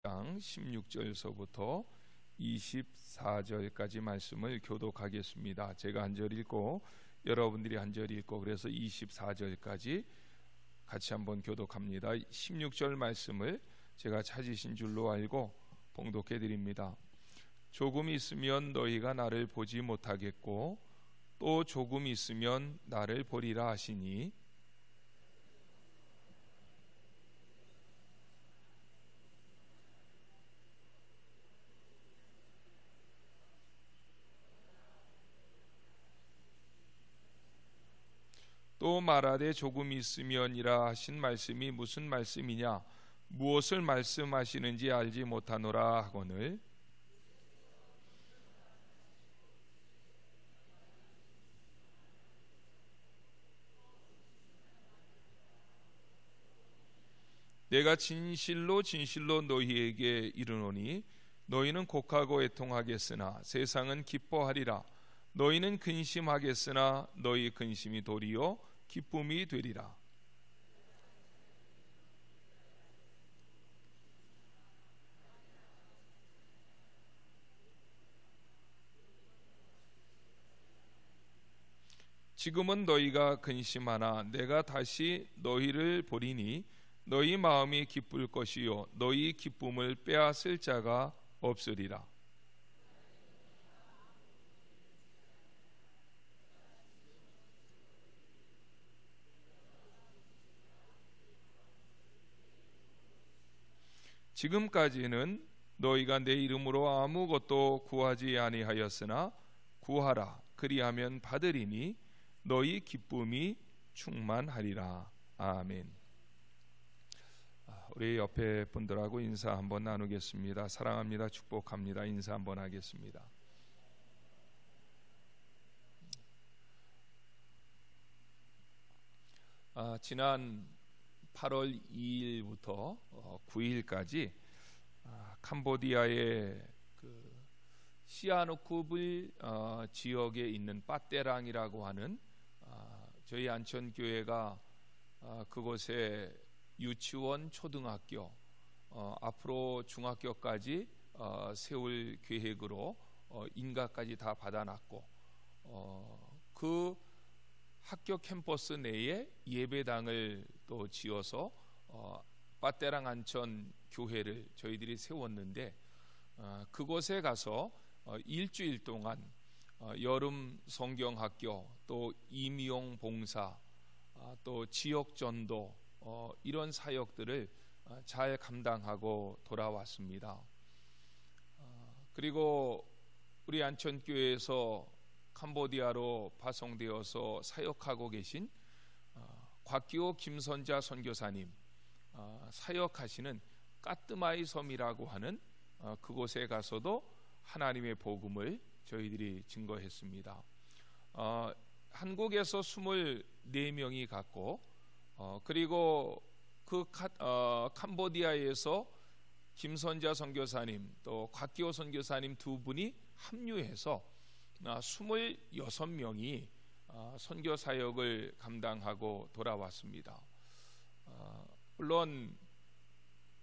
16절서부터 24절까지 말씀을 교독하겠습니다. 제가 한 절 읽고 여러분들이 한 절 읽고 그래서 24절까지 같이 한번 교독합니다. 16절 말씀을 제가 찾으신 줄로 알고 봉독해 드립니다. 조금 있으면 너희가 나를 보지 못하겠고 또 조금 있으면 나를 보리라 하시니 또 말하되 조금 있으면이라 하신 말씀이 무슨 말씀이냐 무엇을 말씀하시는지 알지 못하노라 하거늘 내가 진실로 진실로 너희에게 이르노니 너희는 곡하고 애통하겠으나 세상은 기뻐하리라. 너희는 근심하겠으나 너희 근심이 도리어 기쁨이 되리라. 지금은 너희가 근심하나 내가 다시 너희를 보리니 너희 마음이 기쁠 것이요 너희 기쁨을 빼앗을 자가 없으리라. 지금까지는 너희가 내 이름으로 아무것도 구하지 아니하였으나 구하라 그리하면 받으리니 너희 기쁨이 충만하리라. 아멘. 우리 옆에 분들하고 인사 한번 나누겠습니다. 사랑합니다. 축복합니다. 인사 한번 하겠습니다. 지난 8월 2일부터 9일까지 캄보디아의 그 시아누쿠빌 지역에 있는 빠떼랑이라고 하는 저희 안천교회가 그곳에 유치원, 초등학교, 앞으로 중학교까지 세울 계획으로 인가까지 다 받아놨고 그 학교 캠퍼스 내에 예배당을 또 지어서 빠떼랑 안천 교회를 저희들이 세웠는데 그곳에 가서 일주일 동안 여름 성경학교 또 임용 봉사 또 지역 전도 이런 사역들을 잘 감당하고 돌아왔습니다. 그리고 우리 안천교회에서 캄보디아로 파송되어서 사역하고 계신 곽기호 김선자 선교사님 사역하시는 까뜨마이 섬이라고 하는 그곳에 가서도 하나님의 복음을 저희들이 증거했습니다. 한국에서 24명이 갔고 그리고 그 캄보디아에서 김선자 선교사님 또 곽기호 선교사님 두 분이 합류해서 26명이 선교 사역을 감당하고 돌아왔습니다. 물론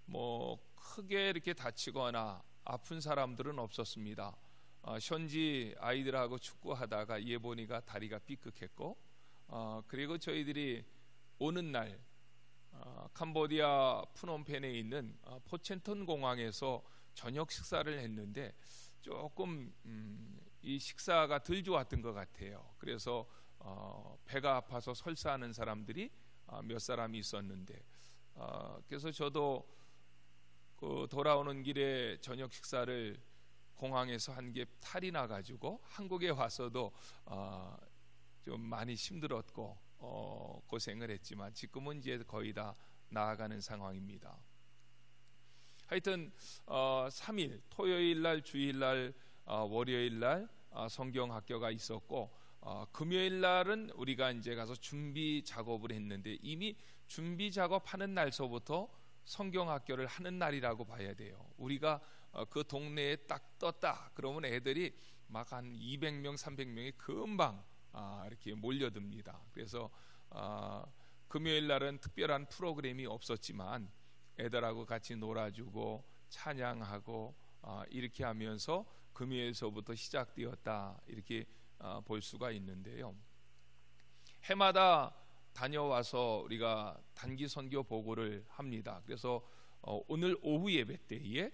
뭐 크게 이렇게 다치거나 아픈 사람들은 없었습니다. 현지 아이들하고 축구하다가 예본이가 다리가 삐끗했고 그리고 저희들이 오는 날 캄보디아 푸놈펜에 있는 포첸턴 공항에서 저녁 식사를 했는데 조금 이 식사가 덜 좋았던 것 같아요. 그래서 배가 아파서 설사하는 사람들이 몇 사람이 있었는데 그래서 저도 그 돌아오는 길에 저녁 식사를 공항에서 한 게 탈이 나가지고 한국에 와서도 좀 많이 힘들었고 고생을 했지만 지금은 이제 거의 다 나아가는 상황입니다. 하여튼 3일 토요일날 주일날 월요일날 성경학교가 있었고 금요일날은 우리가 이제 가서 준비 작업을 했는데 이미 준비 작업하는 날서부터 성경학교를 하는 날이라고 봐야 돼요. 우리가 그 동네에 딱 떴다 그러면 애들이 막 한 200명 300명이 금방 이렇게 몰려듭니다. 그래서 금요일 날은 특별한 프로그램이 없었지만 애들하고 같이 놀아주고 찬양하고 이렇게 하면서 금요일서부터 시작되었다, 이렇게 볼 수가 있는데요. 해마다 다녀와서 우리가 단기 선교 보고를 합니다. 그래서 오늘 오후 예배 때에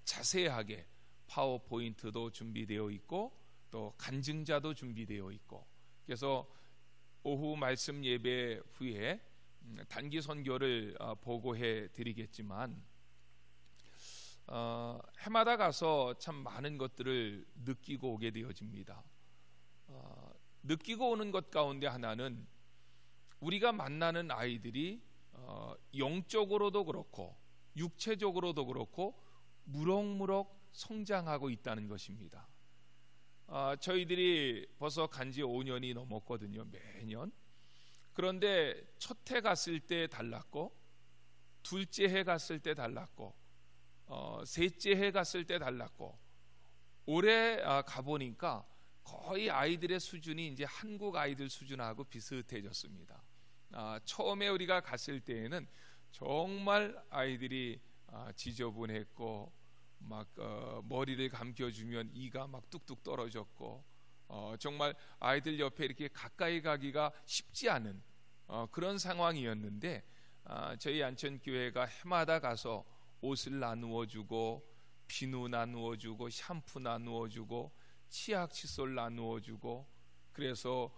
자세하게 파워포인트도 준비되어 있고 또 간증자도 준비되어 있고, 그래서 오후 말씀 예배 후에 단기 선교를 보고해 드리겠지만, 해마다 가서 참 많은 것들을 느끼고 오게 되어집니다. 느끼고 오는 것 가운데 하나는 우리가 만나는 아이들이 영적으로도 그렇고 육체적으로도 그렇고 무럭무럭 성장하고 있다는 것입니다. 저희들이 벌써 간지 5년이 넘었거든요, 매년. 그런데 첫 해 갔을 때 달랐고, 둘째 해 갔을 때 달랐고, 셋째 해 갔을 때 달랐고, 올해 가보니까 거의 아이들의 수준이 이제 한국 아이들 수준하고 비슷해졌습니다. 처음에 우리가 갔을 때에는 정말 아이들이 지저분했고, 막 머리를 감겨주면 이가 막 뚝뚝 떨어졌고, 정말 아이들 옆에 이렇게 가까이 가기가 쉽지 않은 그런 상황이었는데, 저희 안천교회가 해마다 가서 옷을 나누어주고, 비누 나누어주고, 샴푸 나누어주고, 치약 칫솔 나누어주고, 그래서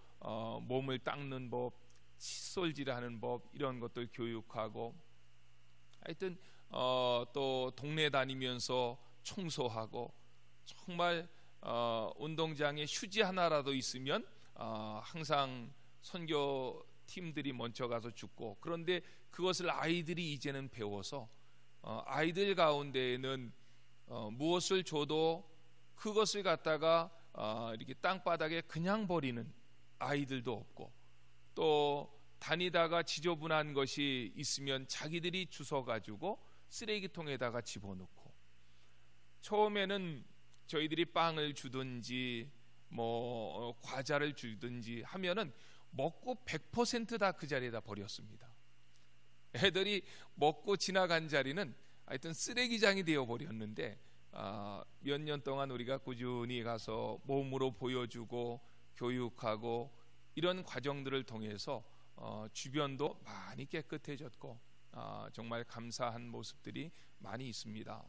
몸을 닦는 법, 칫솔질하는 법, 이런 것들 교육하고, 하여튼 또 동네 다니면서 청소하고, 정말 운동장에 휴지 하나라도 있으면 항상 선교 팀들이 먼저 가서 줍고, 그런데 그것을 아이들이 이제는 배워서 아이들 가운데에는 무엇을 줘도 그것을 갖다가 이렇게 땅바닥에 그냥 버리는 아이들도 없고, 또 다니다가 지저분한 것이 있으면 자기들이 주워가지고 쓰레기통에다가 집어넣고, 처음에는 저희들이 빵을 주든지 뭐 과자를 주든지 하면은 먹고 100% 다 그 자리에다 버렸습니다. 애들이 먹고 지나간 자리는 하여튼 쓰레기장이 되어 버렸는데, 몇 년 동안 우리가 꾸준히 가서 몸으로 보여주고 교육하고 이런 과정들을 통해서 주변도 많이 깨끗해졌고, 정말 감사한 모습들이 많이 있습니다.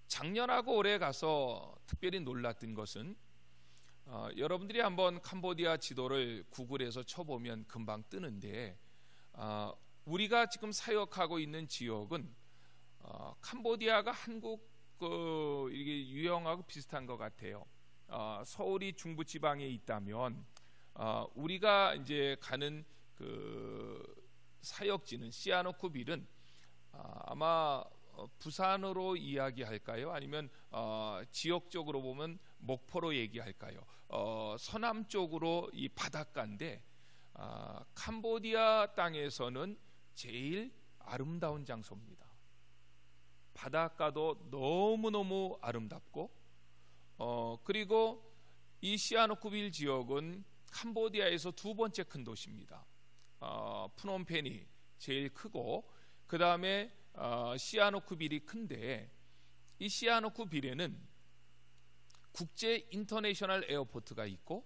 작년하고 올해 가서 특별히 놀랐던 것은, 여러분들이 한번 캄보디아 지도를 구글에서 쳐보면 금방 뜨는데, 우리가 지금 사역하고 있는 지역은 캄보디아가 한국 이게 유형하고 비슷한 것 같아요. 서울이 중부지방에 있다면 우리가 이제 가는 그 사역지는 시아노쿠빌은 아마 부산으로 이야기할까요? 아니면 지역적으로 보면 목포로 얘기할까요? 서남 쪽으로 이 바닷가인데, 캄보디아 땅에서는 제일 아름다운 장소입니다. 바닷가도 너무너무 아름답고, 그리고 이 시아노쿠빌 지역은 캄보디아에서 두 번째 큰 도시입니다. 프놈펜이 제일 크고, 그 다음에 시아노쿠빌이 큰데, 이 시아노쿠빌에는 국제 인터내셔널 에어포트가 있고,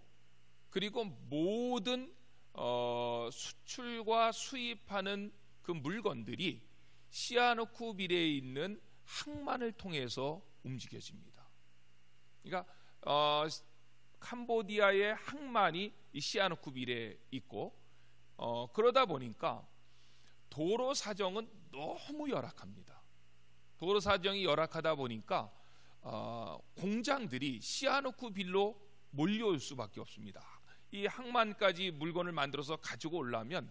그리고 모든 수출과 수입하는 그 물건들이 시아노쿠빌에 있는 항만을 통해서 움직여집니다. 그러니까 캄보디아의 항만이 이 시아노쿠빌에 있고, 그러다 보니까 도로 사정은 너무 열악합니다. 도로 사정이 열악하다 보니까 공장들이 시아노쿠빌로 몰려올 수밖에 없습니다. 이 항만까지 물건을 만들어서 가지고 오려면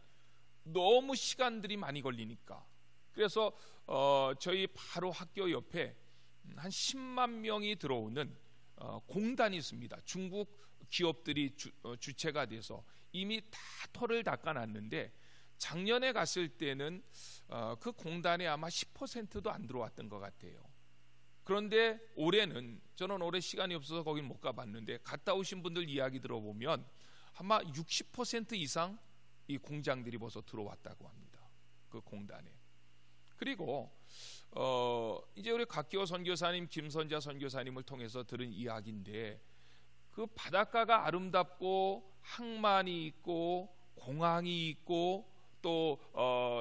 너무 시간들이 많이 걸리니까, 그래서 저희 바로 학교 옆에 한 10만 명이 들어오는 공단이 있습니다. 중국 기업들이 주체가 돼서 이미 다 털을 닦아놨는데, 작년에 갔을 때는 그 공단에 아마 10%도 안 들어왔던 것 같아요. 그런데 올해는, 저는 올해 시간이 없어서 거긴 못 가봤는데, 갔다 오신 분들 이야기 들어보면 아마 60% 이상 이 공장들이 벌써 들어왔다고 합니다. 그 공단에. 그리고 이제 우리 각기호 선교사님, 김선자 선교사님을 통해서 들은 이야기인데, 그 바닷가가 아름답고 항만이 있고 공항이 있고 또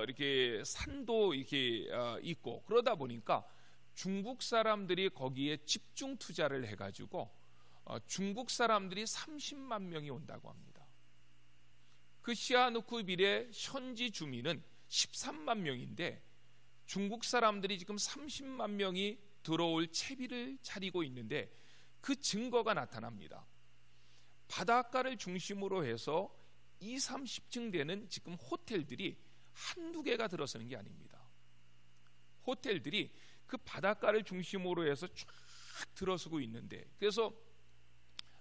이렇게 산도 이렇게 있고 그러다 보니까 중국 사람들이 거기에 집중 투자를 해가지고 중국 사람들이 30만 명이 온다고 합니다. 그 시아누쿠빌의 현지 주민은 13만 명인데 중국 사람들이 지금 30만 명이 들어올 채비를 차리고 있는데 그 증거가 나타납니다. 바닷가를 중심으로 해서 20, 30층 되는 지금 호텔들이 한두 개가 들어서는 게 아닙니다. 호텔들이 그 바닷가를 중심으로 해서 쫙 들어서고 있는데, 그래서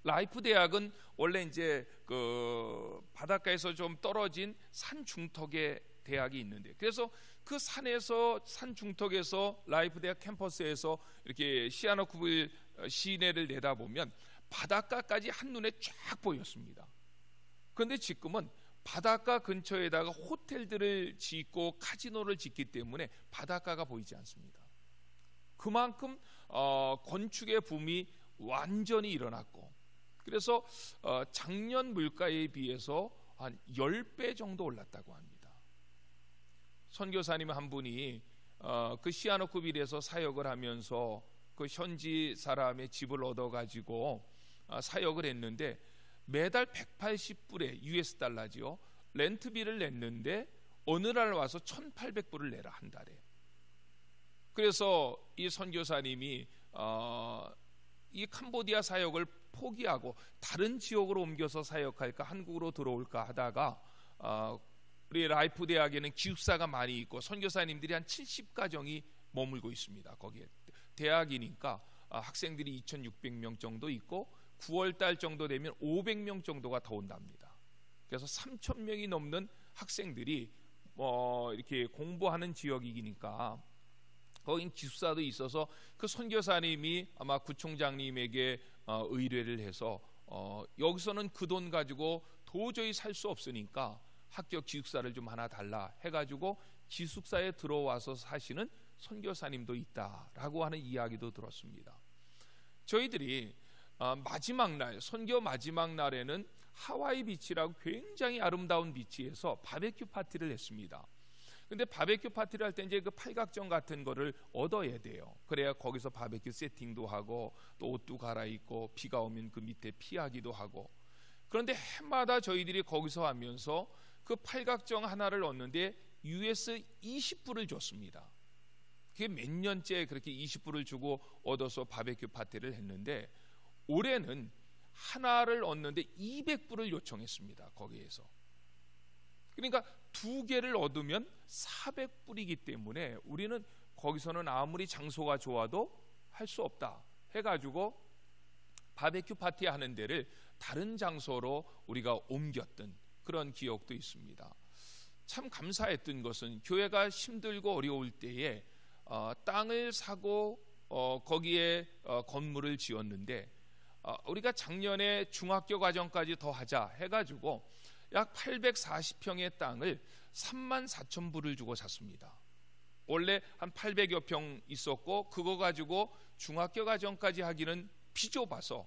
라이프 대학은 원래 이제 그 바닷가에서 좀 떨어진 산 중턱에 대학이 있는데, 그래서 그 산에서 산 중턱에서 라이프 대학 캠퍼스에서 이렇게 시아누쿠빌 시내를 내다보면 바닷가까지 한눈에 쫙 보였습니다. 그런데 지금은 바닷가 근처에다가 호텔들을 짓고 카지노를 짓기 때문에 바닷가가 보이지 않습니다. 그만큼 건축의 붐이 완전히 일어났고, 그래서 작년 물가에 비해서 한 10배 정도 올랐다고 합니다. 선교사님 한 분이 그 시아누쿠빌에서 사역을 하면서 그 현지 사람의 집을 얻어가지고 사역을 했는데 매달 180불의 US 달러지요. 렌트비를 냈는데 어느 날 와서 1,800불을 내라, 한 달에. 그래서 이 선교사님이 이 캄보디아 사역을 포기하고 다른 지역으로 옮겨서 사역할까, 한국으로 들어올까 하다가 우리 라이프 대학에는 기숙사가 많이 있고 선교사님들이 한 70가정이 머물고 있습니다. 거기에 대학이니까 학생들이 2,600명 정도 있고 9월 달 정도 되면 500명 정도가 더 온답니다. 그래서 3,000명이 넘는 학생들이 이렇게 공부하는 지역이니까 거긴 기숙사도 있어서 그 선교사님이 아마 구청장님에게 의뢰를 해서 여기서는 그 돈 가지고 도저히 살 수 없으니까 학교 기숙사를 좀 하나 달라 해가지고 기숙사에 들어와서 사시는 선교사님도 있다라고 하는 이야기도 들었습니다. 저희들이 마지막 날, 선교 마지막 날에는 하와이 비치라고 굉장히 아름다운 비치에서 바베큐 파티를 했습니다. 근데 바베큐 파티를 할 때 이제 그 팔각정 같은 거를 얻어야 돼요. 그래야 거기서 바베큐 세팅도 하고 또 옷도 갈아입고 비가 오면 그 밑에 피하기도 하고. 그런데 해마다 저희들이 거기서 하면서 그 팔각정 하나를 얻는데 US 20불을 줬습니다. 그게 몇 년째 그렇게 20불을 주고 얻어서 바베큐 파티를 했는데 올해는 하나를 얻는데 200불을 요청했습니다. 거기에서. 그러니까 두 개를 얻으면 400불이기 때문에 우리는 거기서는 아무리 장소가 좋아도 할 수 없다 해가지고 바베큐 파티 하는 데를 다른 장소로 우리가 옮겼던 그런 기억도 있습니다. 참 감사했던 것은 교회가 힘들고 어려울 때에 땅을 사고 거기에 건물을 지었는데 우리가 작년에 중학교 과정까지 더 하자 해가지고 약 840평의 땅을 34,000불을 주고 샀습니다. 원래 한 800여 평 있었고 그거 가지고 중학교 과정까지 하기는 비좁아서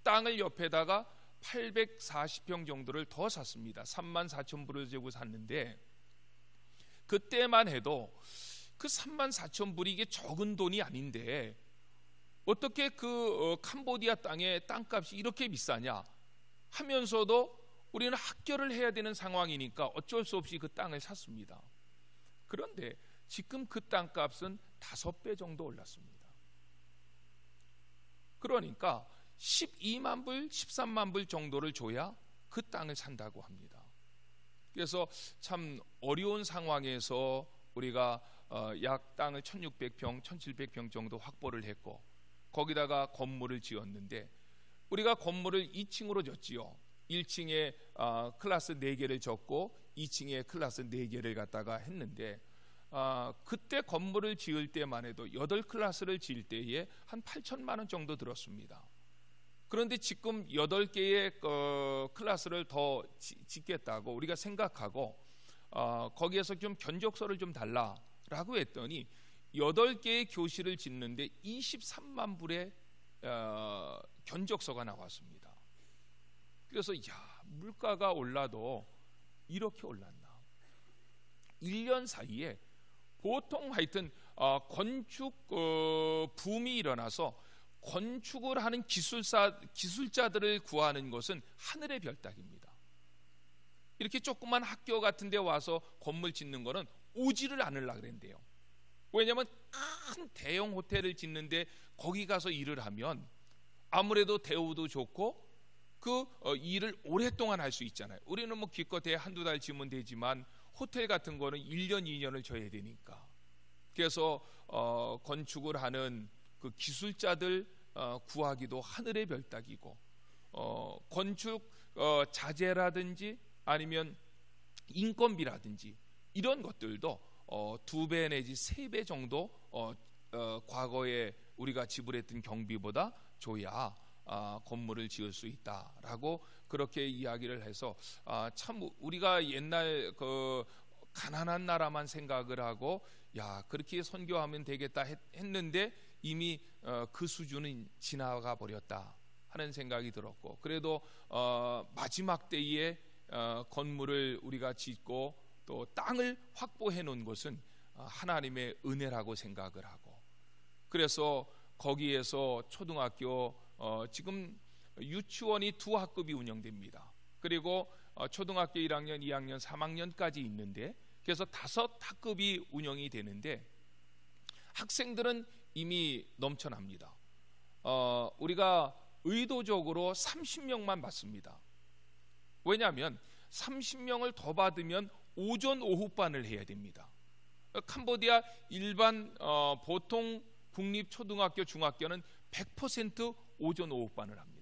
땅을 옆에다가 840평 정도를 더 샀습니다. 34,000불을 주고 샀는데 그때만 해도 그 34,000불이 이게 적은 돈이 아닌데 어떻게 그 캄보디아 땅의 땅값이 이렇게 비싸냐 하면서도 우리는 학교를 해야 되는 상황이니까 어쩔 수 없이 그 땅을 샀습니다. 그런데 지금 그 땅값은 5배 정도 올랐습니다. 그러니까 12만 불, 13만 불 정도를 줘야 그 땅을 산다고 합니다. 그래서 참 어려운 상황에서 우리가 약 땅을 1,600평, 1,700평 정도 확보를 했고 거기다가 건물을 지었는데 우리가 건물을 2층으로 졌지요. 1층에 클래스 4개를 졌고 2층에 클래스 4개를 갖다가 했는데 그때 건물을 지을 때만 해도 8클래스를 지을 때에 한 8천만 원 정도 들었습니다. 그런데 지금 8개의 클래스를 더 짓겠다고 우리가 생각하고 거기에서 좀 견적서를 좀 달라 라고 했더니 8개의 교실을 짓는데 23만 불의 견적서가 나왔습니다. 그래서 물가가 올라도 이렇게 올랐나. 1년 사이에 보통 하여튼 건축 붐이 일어나서 건축을 하는 기술자들을 구하는 것은 하늘의 별따기입니다. 이렇게 조그만 학교 같은 데 와서 건물 짓는 거는 오지를 않으려고 그랬는데요. 왜냐하면 큰 대형 호텔을 짓는데 거기 가서 일을 하면 아무래도 대우도 좋고 그 일을 오랫동안 할 수 있잖아요. 우리는 뭐 기껏해 한두 달 지면 되지만 호텔 같은 거는 1년 2년을 져야 되니까. 그래서 건축을 하는 그 기술자들 구하기도 하늘의 별따기고, 건축 자재라든지 아니면 인건비라든지 이런 것들도 2배 내지 3배 정도 과거에 우리가 지불했던 경비보다 줘야 건물을 지을 수 있다라고 그렇게 이야기를 해서, 참 우리가 옛날 그 가난한 나라만 생각을 하고 그렇게 선교하면 되겠다 했는데 이미 그 수준은 지나가 버렸다 하는 생각이 들었고, 그래도 마지막 때에 건물을 우리가 짓고 또 땅을 확보해 놓은 것은 하나님의 은혜라고 생각을 하고, 그래서 거기에서 초등학교 지금 유치원이 2학급이 운영됩니다. 그리고 초등학교 1학년, 2학년, 3학년까지 있는데, 그래서 5학급이 운영이 되는데 학생들은 이미 넘쳐납니다. 우리가 의도적으로 30명만 받습니다. 왜냐하면 30명을 더 받으면 오전 오후반을 해야 됩니다. 캄보디아 일반 보통 국립초등학교 중학교는 100% 오전 오후반을 합니다.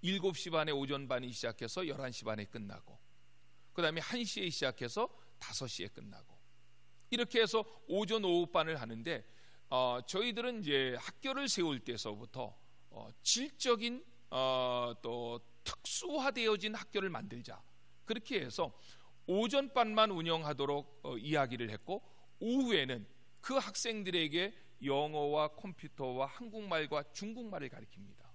7시 반에 오전반이 시작해서 11시 반에 끝나고, 그 다음에 1시에 시작해서 5시에 끝나고, 이렇게 해서 오전 오후반을 하는데, 저희들은 이제 학교를 세울 때서부터 질적인 또 특수화되어진 학교를 만들자, 그렇게 해서 오전반만 운영하도록 이야기를 했고, 오후에는 그 학생들에게 영어와 컴퓨터와 한국말과 중국말을 가르칩니다.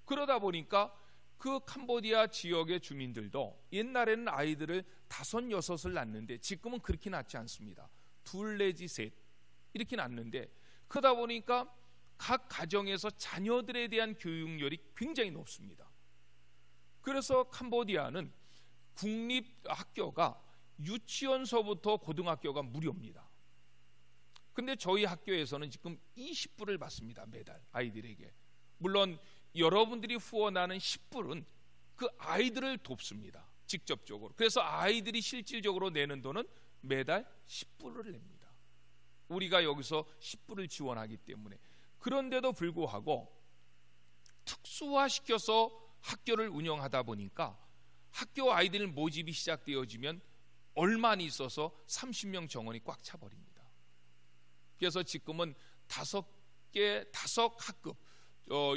그러다 보니까 그 캄보디아 지역의 주민들도 옛날에는 아이들을 5, 6을 낳는데 지금은 그렇게 낳지 않습니다. 2 내지 3 이렇게 낳는데, 그러다 보니까 각 가정에서 자녀들에 대한 교육열이 굉장히 높습니다. 그래서 캄보디아는 국립학교가 유치원서부터 고등학교가 무료입니다. 근데 저희 학교에서는 지금 20불을 받습니다. 매달 아이들에게. 물론 여러분들이 후원하는 10불은 그 아이들을 돕습니다. 직접적으로. 그래서 아이들이 실질적으로 내는 돈은 매달 10불을 냅니다. 우리가 여기서 10불을 지원하기 때문에. 그런데도 불구하고 특수화시켜서 학교를 운영하다 보니까 학교 아이들 모집이 시작되어지면 얼마 있어서 30명 정원이 꽉 차버립니다. 그래서 지금은 5학급,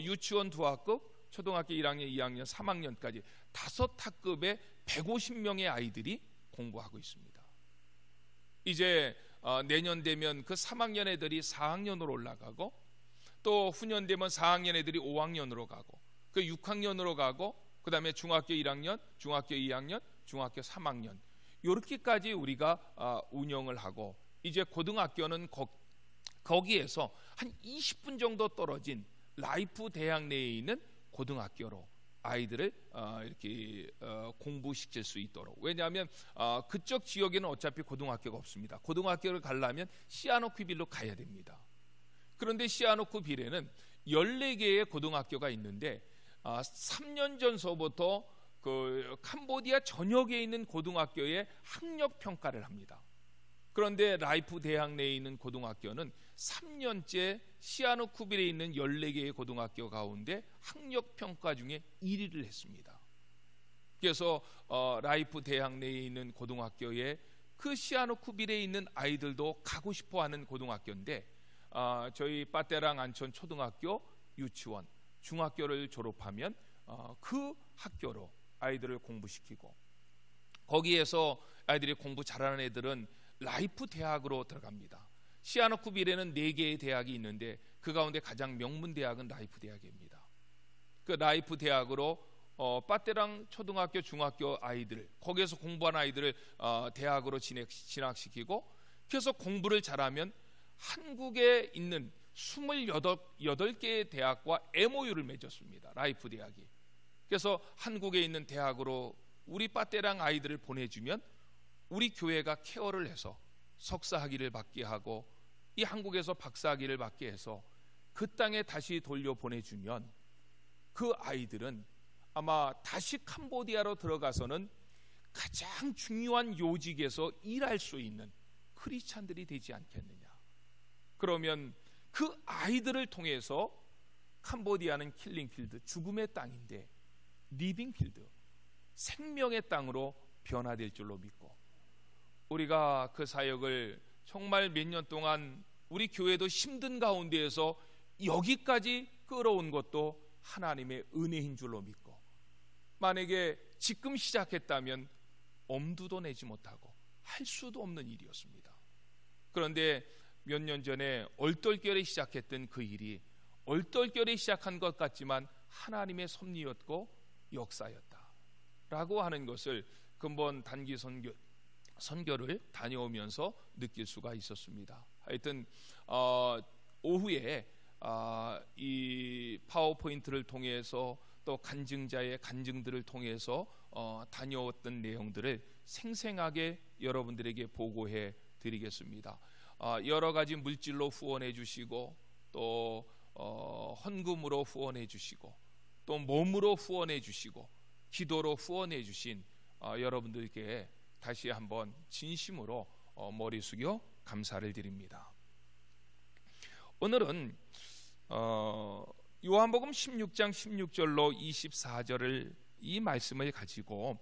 유치원 2학급, 초등학교 1학년, 2학년, 3학년까지 5학급에 150명의 아이들이 공부하고 있습니다. 이제 내년 되면 그 3학년 애들이 4학년으로 올라가고, 또 후년 되면 4학년 애들이 5학년으로 가고, 그 6학년으로 가고, 그 다음에 중학교 1학년, 중학교 2학년, 중학교 3학년 이렇게까지 우리가 운영을 하고, 이제 고등학교는 거기에서 한 20분 정도 떨어진 라이프 대학 내에 있는 고등학교로 아이들을 이렇게 공부시킬 수 있도록. 왜냐하면 그쪽 지역에는 어차피 고등학교가 없습니다. 고등학교를 가려면 시아노쿠빌로 가야 됩니다. 그런데 시아노쿠빌에는 14개의 고등학교가 있는데 3년 전서부터 그 캄보디아 전역에 있는 고등학교에 학력 평가를 합니다. 그런데 라이프 대학 내에 있는 고등학교는 3년째 시아노쿠빌에 있는 14개의 고등학교 가운데 학력 평가 중에 1위를 했습니다. 그래서 라이프 대학 내에 있는 고등학교에 그 시아노쿠빌에 있는 아이들도 가고 싶어하는 고등학교인데, 저희 빠떼랑 안촌 초등학교 유치원, 중학교를 졸업하면 그 학교로 아이들을 공부시키고, 거기에서 아이들이 공부 잘하는 애들은 라이프 대학으로 들어갑니다. 시아노쿠빌에는 4개의 대학이 있는데 그 가운데 가장 명문 대학은 라이프 대학입니다. 그 라이프 대학으로 빠떼랑 초등학교, 중학교 아이들, 거기에서 공부한 아이들을 대학으로 진학시키고, 그래서 공부를 잘하면 한국에 있는 28개의 대학과 MOU를 맺었습니다. 라이프 대학이. 그래서 한국에 있는 대학으로 우리 빠떼랑 아이들을 보내주면 우리 교회가 케어를 해서 석사학위를 받게 하고 이 한국에서 박사학위를 받게 해서 그 땅에 다시 돌려보내주면 그 아이들은 아마 다시 캄보디아로 들어가서는 가장 중요한 요직에서 일할 수 있는 크리스찬들이 되지 않겠느냐. 그러면 그 아이들을 통해서 캄보디아는 킬링필드, 죽음의 땅인데 리빙필드, 생명의 땅으로 변화될 줄로 믿고, 우리가 그 사역을 정말 몇 년 동안 우리 교회도 힘든 가운데에서 여기까지 끌어온 것도 하나님의 은혜인 줄로 믿고, 만약에 지금 시작했다면 엄두도 내지 못하고 할 수도 없는 일이었습니다. 그런데 몇 년 전에 얼떨결에 시작했던 그 일이 얼떨결에 시작한 것 같지만 하나님의 섭리였고 역사였다라고 하는 것을 근본 단기 선교를 다녀오면서 느낄 수가 있었습니다. 하여튼 오후에 이 파워포인트를 통해서 또 간증자의 간증들을 통해서 다녀왔던 내용들을 생생하게 여러분들에게 보고해 드리겠습니다. 여러 가지 물질로 후원해 주시고 또 헌금으로 후원해 주시고 또 몸으로 후원해 주시고 기도로 후원해 주신 여러분들께 다시 한번 진심으로 머리 숙여 감사를 드립니다. 오늘은 요한복음 16장 16절로 24절을 이 말씀을 가지고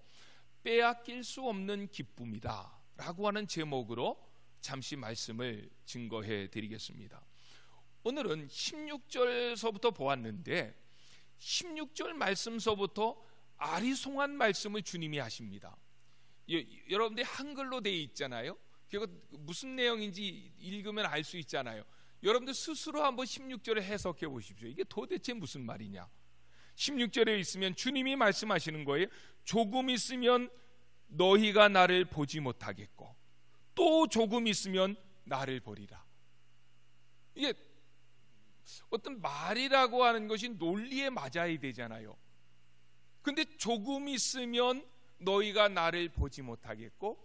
빼앗길 수 없는 기쁨이다 라고 하는 제목으로 잠시 말씀을 증거해 드리겠습니다. 오늘은 16절서부터 보았는데 16절 말씀서부터 아리송한 말씀을 주님이 하십니다. 여러분들 한글로 되어 있잖아요. 그거 무슨 내용인지 읽으면 알 수 있잖아요. 여러분들 스스로 한번 16절을 해석해 보십시오. 이게 도대체 무슨 말이냐. 16절에 있으면 주님이 말씀하시는 거예요. 조금 있으면 너희가 나를 보지 못하겠고 또 조금 있으면 나를 보리라. 이게 어떤 말이라고 하는 것이 논리에 맞아야 되잖아요. 근데 조금 있으면 너희가 나를 보지 못하겠고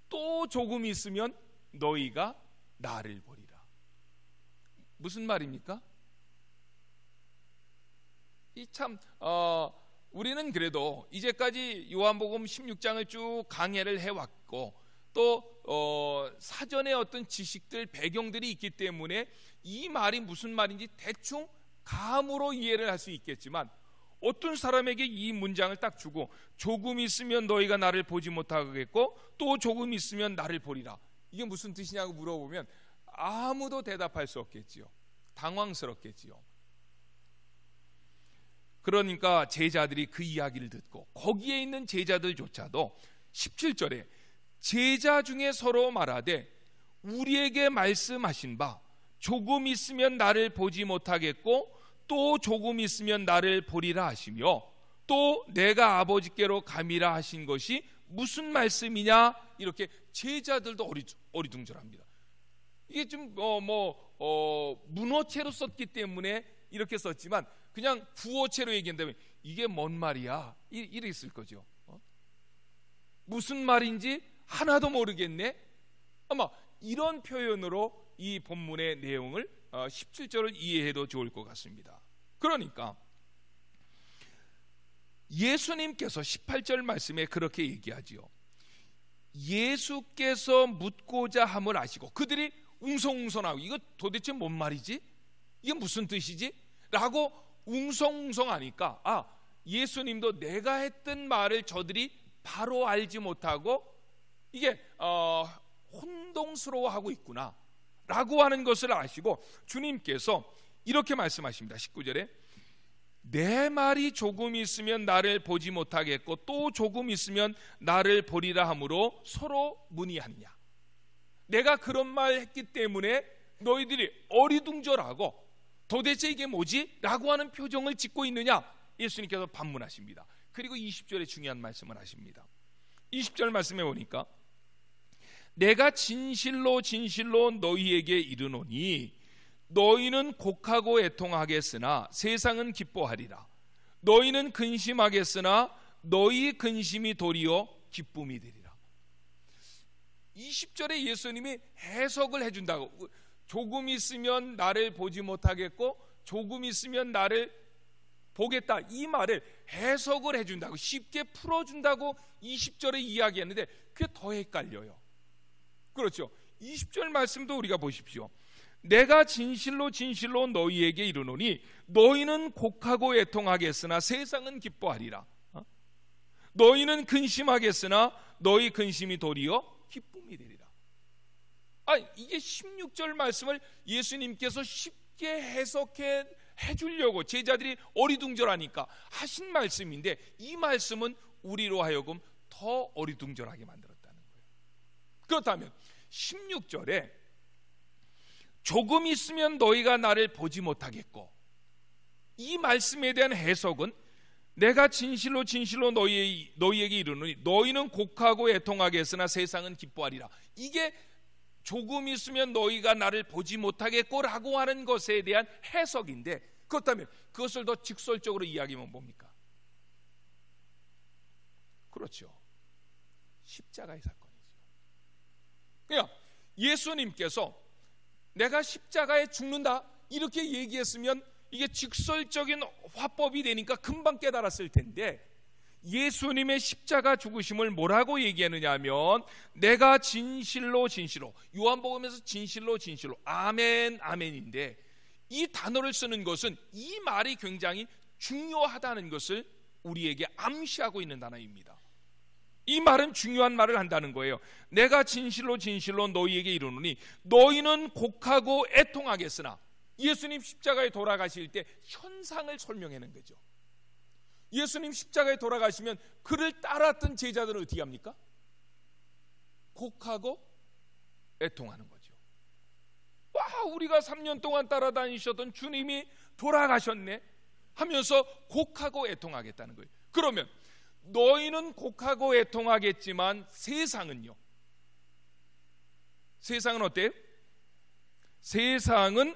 또 조금 있으면 너희가 나를 보리라. 무슨 말입니까? 이 참 우리는 그래도 이제까지 요한복음 16장을 쭉 강해를 해왔고 또 사전에 어떤 지식들 배경들이 있기 때문에 이 말이 무슨 말인지 대충 감으로 이해를 할 수 있겠지만 어떤 사람에게 이 문장을 딱 주고 조금 있으면 너희가 나를 보지 못하겠고 또 조금 있으면 나를 보리라, 이게 무슨 뜻이냐고 물어보면 아무도 대답할 수 없겠지요. 당황스럽겠지요. 그러니까 제자들이 그 이야기를 듣고 거기에 있는 제자들조차도 17절에 제자 중에 서로 말하되 우리에게 말씀하신 바 조금 있으면 나를 보지 못하겠고 또 조금 있으면 나를 보리라 하시며 또 내가 아버지께로 감이라 하신 것이 무슨 말씀이냐, 이렇게 제자들도 어리둥절합니다. 이게 좀 문어체로 썼기 때문에 이렇게 썼지만 그냥 구어체로 얘기한다면 이게 뭔 말이야 이렇게 쓸 거죠. 무슨 말인지 하나도 모르겠네. 아마 이런 표현으로 이 본문의 내용을 17절을 이해해도 좋을 것 같습니다. 그러니까 예수님께서 18절 말씀에 그렇게 얘기하지요. 예수께서 묻고자 함을 아시고 그들이 웅성웅성하고 이거 도대체 뭔 말이지? 이게 무슨 뜻이지? 라고 웅성웅성하니까 예수님도 내가 했던 말을 저들이 바로 알지 못하고 이게 혼동스러워하고 있구나 라고 하는 것을 아시고 주님께서 이렇게 말씀하십니다. 19절에 내 말이 조금 있으면 나를 보지 못하겠고 또 조금 있으면 나를 보리라 하므로 서로 문의하느냐. 내가 그런 말 했기 때문에 너희들이 어리둥절하고 도대체 이게 뭐지? 라고 하는 표정을 짓고 있느냐? 예수님께서 반문하십니다. 그리고 20절에 중요한 말씀을 하십니다. 20절 말씀에 보니까 내가 진실로 진실로 너희에게 이르노니 너희는 곡하고 애통하겠으나 세상은 기뻐하리라. 너희는 근심하겠으나 너희 근심이 도리어 기쁨이 되리라. 20절에 예수님이 해석을 해준다고. 조금 있으면 나를 보지 못하겠고 조금 있으면 나를 보겠다, 이 말을 해석을 해준다고, 쉽게 풀어준다고 20절에 이야기했는데 그게 더 헷갈려요. 그렇죠? 20절 말씀도 우리가 보십시오. 내가 진실로 진실로 너희에게 이르노니 너희는 곡하고 애통하겠으나 세상은 기뻐하리라. 너희는 근심하겠으나 너희 근심이 도리어 기쁨이 되리라. 이게 16절 말씀을 예수님께서 쉽게 해석해 주려고 제자들이 어리둥절하니까 하신 말씀인데, 이 말씀은 우리로 하여금 더 어리둥절하게 만들었다는 거예요. 그렇다면 16절에 조금 있으면 너희가 나를 보지 못하겠고, 이 말씀에 대한 해석은 내가 진실로 진실로 너희에게 이르노니 너희는 곡하고 애통하겠으나 세상은 기뻐하리라. 이게 조금 있으면 너희가 나를 보지 못하겠고 라고 하는 것에 대한 해석인데, 그렇다면 그것을 더 직설적으로 이야기하면 뭡니까? 그렇죠, 십자가의 사건이죠. 그러니까 예수님께서 내가 십자가에 죽는다 이렇게 얘기했으면 이게 직설적인 화법이 되니까 금방 깨달았을 텐데, 예수님의 십자가 죽으심을 뭐라고 얘기하느냐 하면 내가 진실로 진실로, 요한복음에서 진실로 진실로 아멘 아멘인데, 이 단어를 쓰는 것은 이 말이 굉장히 중요하다는 것을 우리에게 암시하고 있는 단어입니다. 이 말은 중요한 말을 한다는 거예요. 내가 진실로 진실로 너희에게 이르노니 너희는 곡하고 애통하겠으나, 예수님 십자가에 돌아가실 때 현상을 설명하는 거죠. 예수님 십자가에 돌아가시면 그를 따랐던 제자들은 어떻게 합니까? 곡하고 애통하는 거죠. 와, 우리가 3년 동안 따라다니셨던 주님이 돌아가셨네 하면서 곡하고 애통하겠다는 거예요. 그러면 너희는 곡하고 애통하겠지만 세상은요? 세상은 어때요? 세상은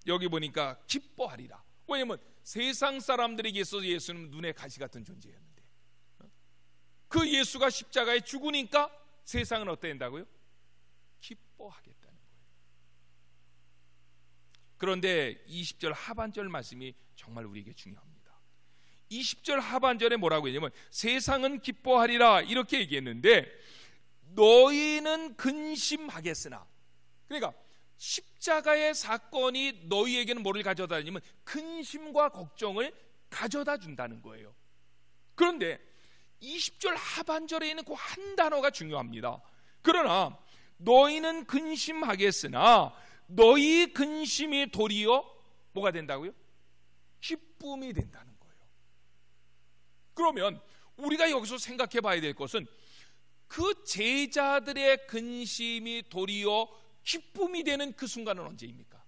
여기 보니까 기뻐하리라. 왜냐하면 세상 사람들에게 있어서 예수는 눈에 가시 같은 존재였는데, 그 예수가 십자가에 죽으니까 세상은 어떻게 된다고요? 기뻐하겠다는 거예요. 그런데 20절 하반절 말씀이 정말 우리에게 중요합니다. 20절 하반절에 뭐라고 했냐면 세상은 기뻐하리라 이렇게 얘기했는데, 너희는 근심하겠으나, 그러니까 십자가의 사건이 너희에게는 뭐를 가져다 주냐면 근심과 걱정을 가져다 준다는 거예요. 그런데 20절 하반절에 있는 그 한 단어가 중요합니다. 그러나 너희는 근심하겠으나 너희 근심이 도리어 뭐가 된다고요? 기쁨이 된다는 거예요. 그러면 우리가 여기서 생각해 봐야 될 것은 그 제자들의 근심이 도리어 기쁨이 되는 그 순간은 언제입니까?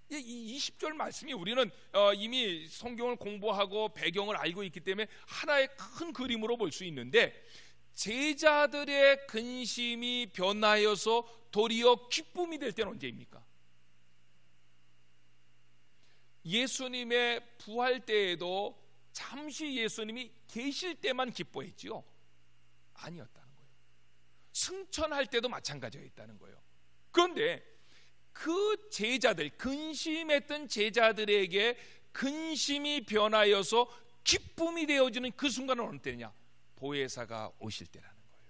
이 20절 말씀이 우리는 이미 성경을 공부하고 배경을 알고 있기 때문에 하나의 큰 그림으로 볼 수 있는데, 제자들의 근심이 변하여서 도리어 기쁨이 될 때는 언제입니까? 예수님의 부활 때에도 잠시 예수님이 계실 때만 기뻐했지요? 아니었다는 거예요. 승천할 때도 마찬가지였다는 거예요. 그런데 그 제자들, 근심했던 제자들에게 근심이 변하여서 기쁨이 되어지는 그 순간은 어느 때냐? 보혜사가 오실 때라는 거예요.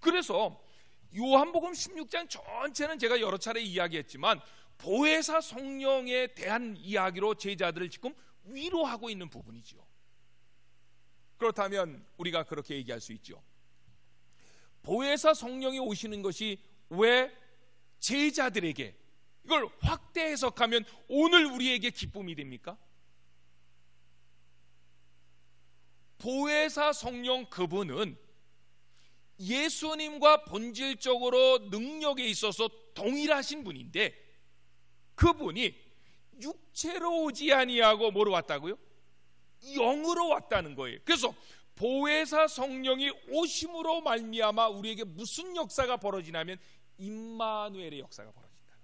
그래서 요한복음 16장 전체는 제가 여러 차례 이야기했지만 보혜사 성령에 대한 이야기로 제자들을 지금 위로하고 있는 부분이죠. 그렇다면 우리가 그렇게 얘기할 수 있죠. 보혜사 성령이 오시는 것이 왜 제자들에게, 이걸 확대 해석하면 오늘 우리에게 기쁨이 됩니까? 보혜사 성령 그분은 예수님과 본질적으로 능력에 있어서 동일하신 분인데, 그분이 육체로 오지 아니하고 뭐로 왔다고요? 영으로 왔다는 거예요. 그래서 보혜사 성령이 오심으로 말미암아 우리에게 무슨 역사가 벌어지냐면 임마누엘의 역사가 벌어진다.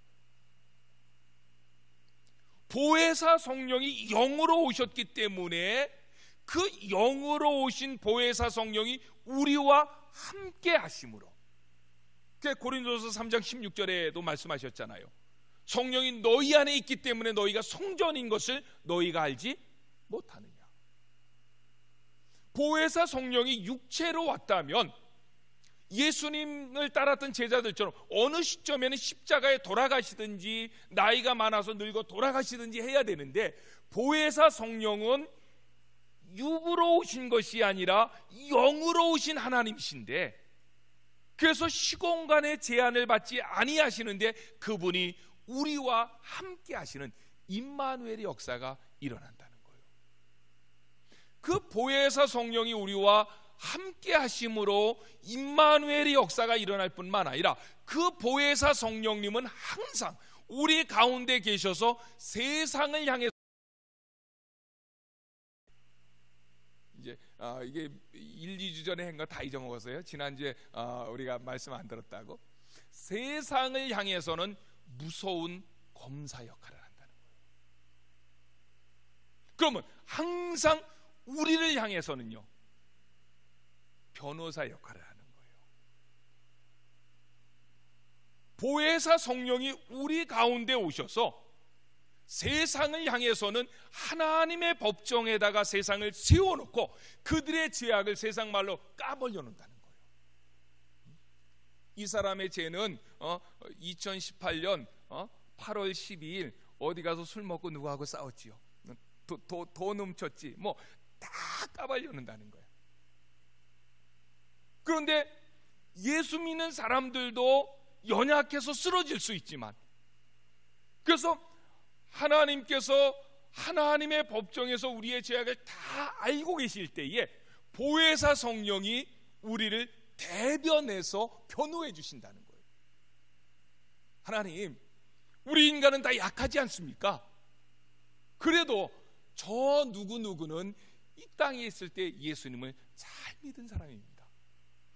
보혜사 성령이 영으로 오셨기 때문에 그 영으로 오신 보혜사 성령이 우리와 함께 하심으로, 고린도서 3장 16절에도 말씀하셨잖아요. 성령이 너희 안에 있기 때문에 너희가 성전인 것을 너희가 알지 못하느냐. 보혜사 성령이 육체로 왔다면 예수님을 따랐던 제자들처럼 어느 시점에는 십자가에 돌아가시든지 나이가 많아서 늙어 돌아가시든지 해야 되는데, 보혜사 성령은 육으로 오신 것이 아니라 영으로 오신 하나님이신데, 그래서 시공간의 제한을 받지 아니하시는데 그분이 우리와 함께 하시는 임마누엘의 역사가 일어난다는 거예요. 그 보혜사 성령이 우리와 함께 하심으로 임마누엘의 역사가 일어날 뿐만 아니라 그 보혜사 성령님은 항상 우리 가운데 계셔서 세상을 향해, 이제 이게 1, 2주 전에 한 거 다 잊어먹었어요. 지난주에 우리가 말씀 안 들었다고. 세상을 향해서는 무서운 검사 역할을 한다는 거예요. 그러면 항상 우리를 향해서는요, 변호사 역할을 하는 거예요. 보혜사 성령이 우리 가운데 오셔서 세상을 향해서는 하나님의 법정에다가 세상을 세워놓고 그들의 죄악을 세상 말로 까버려 놓는다는 거예요. 이 사람의 죄는 2018년 8월 12일 어디 가서 술 먹고 누구하고 싸웠지요. 돈 훔쳤지. 뭐 다 까발려 놓는다는 거예요. 그런데 예수 믿는 사람들도 연약해서 쓰러질 수 있지만, 그래서 하나님께서 하나님의 법정에서 우리의 죄악을 다 알고 계실 때에 보혜사 성령이 우리를 대변해서 변호해 주신다는 거예요. 하나님, 우리 인간은 다 약하지 않습니까? 그래도 저 누구누구는 이 땅에 있을 때 예수님을 잘 믿은 사람입니다.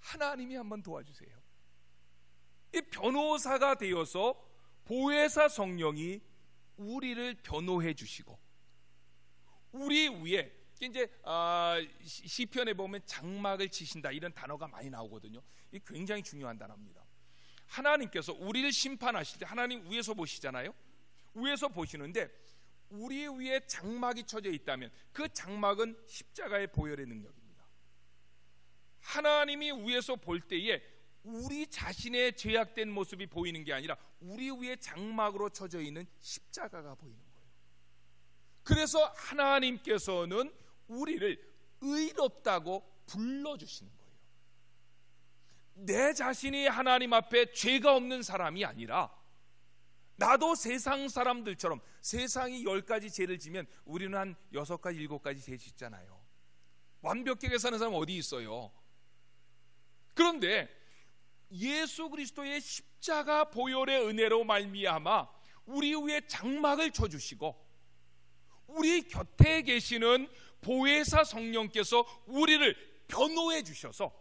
하나님이 한번 도와주세요. 이 변호사가 되어서 보혜사 성령이 우리를 변호해 주시고, 우리 위에 이제 시편에 보면 장막을 치신다 이런 단어가 많이 나오거든요. 이 굉장히 중요한 단어입니다. 하나님께서 우리를 심판하실 때 하나님 위에서 보시잖아요. 위에서 보시는데 우리 위에 장막이 쳐져 있다면 그 장막은 십자가의 보혈의 능력입니다. 하나님이 위에서 볼 때에 우리 자신의 죄악된 모습이 보이는 게 아니라 우리 위에 장막으로 쳐져 있는 십자가가 보이는 거예요. 그래서 하나님께서는 우리를 의롭다고 불러주시는 거예요. 내 자신이 하나님 앞에 죄가 없는 사람이 아니라 나도 세상 사람들처럼, 세상이 10가지 죄를 지면 우리는 한 6가지 7가지 죄 짓잖아요. 완벽하게 사는 사람 어디 있어요? 그런데 예수 그리스도의 십자가 보혈의 은혜로 말미암아 우리 위에 장막을 쳐주시고 우리 곁에 계시는 보혜사 성령께서 우리를 변호해 주셔서